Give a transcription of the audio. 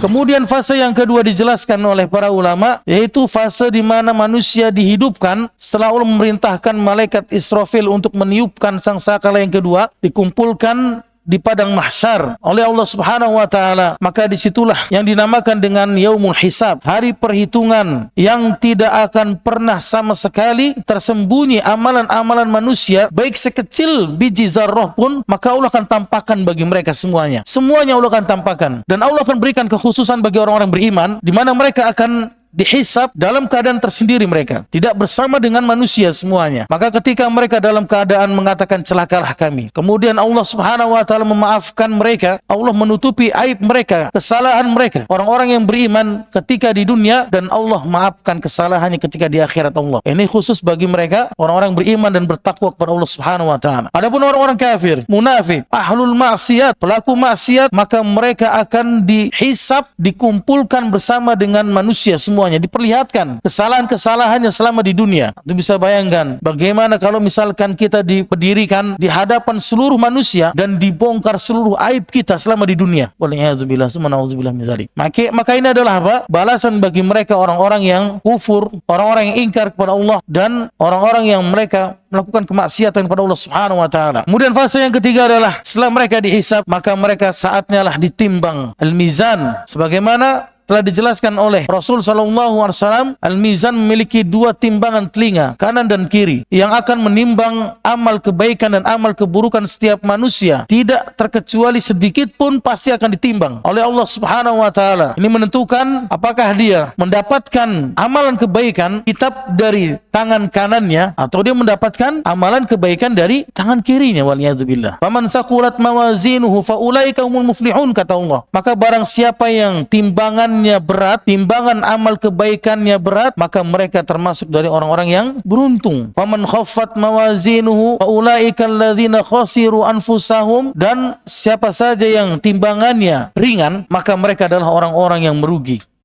Kemudian fase yang kedua dijelaskan oleh para ulama, yaitu fase di mana manusia dihidupkan setelah Allah memerintahkan malaikat Israfil untuk meniupkan sangkakala yang kedua, dikumpulkan di padang mahsyar oleh Allah Subhanahu wa taala. Maka disitulah yang dinamakan dengan yaumul hisab, hari perhitungan yang tidak akan pernah sama sekali tersembunyi amalan-amalan manusia, baik sekecil biji zarrah pun, maka Allah akan tampakkan bagi mereka semuanya. Semuanya Allah akan tampakkan, dan Allah akan berikan kekhususan bagi orang-orang beriman, di mana mereka akan dihisab dalam keadaan tersendiri, mereka tidak bersama dengan manusia semuanya. Maka ketika mereka dalam keadaan mengatakan celakalah kami, kemudian Allah Subhanahu wa taala memaafkan mereka, Allah menutupi aib mereka, kesalahan mereka, orang-orang yang beriman ketika di dunia, dan Allah maafkan kesalahannya ketika di akhirat Allah. Ini khusus bagi mereka orang-orang beriman dan bertakwa kepada Allah Subhanahu wa taala. Adapun orang-orang kafir, munafik, ahlul maksiat, pelaku maksiat, maka mereka akan dihisab, dikumpulkan bersama dengan manusia semua, diperlihatkan kesalahan-kesalahannya selama di dunia. Anda bisa bayangkan bagaimana kalau misalkan kita diperdirikan di hadapan seluruh manusia dan dibongkar seluruh aib kita selama di dunia. Waliyadzubillah, subhanallah min dzalik. Maka ini adalah apa? Balasan bagi mereka orang-orang yang kufur, orang-orang yang ingkar kepada Allah, dan orang-orang yang mereka melakukan kemaksiatan kepada Allah Subhanahu wa taala. Kemudian fase yang ketiga adalah setelah mereka dihisab, maka mereka saatnya lah ditimbang, al-mizan, sebagaimana telah dijelaskan oleh Rasul sallallahu alaihi wasallam. Al-mizan memiliki dua timbangan telinga, kanan dan kiri, yang akan menimbang amal kebaikan dan amal keburukan setiap manusia. Tidak terkecuali sedikit pun pasti akan ditimbang oleh Allah Subhanahu wa taala. Ini menentukan apakah dia mendapatkan amalan kebaikan, kitab dari tangan kanannya, atau dia mendapatkan amalan kebaikan dari tangan kirinya. Waliyadzubillah. Faman saqulat mawazinuhu faulaika humul muflihun, kata Allah. Maka barang siapa yang timbangan berat, timbangan amal kebaikannya berat, maka mereka termasuk dari orang-orang yang beruntung. Faman khaffat mawazinuhu faulaika alladzina khasiru anfusahum, dan siapa saja yang timbangannya ringan, maka mereka adalah orang-orang yang merugi.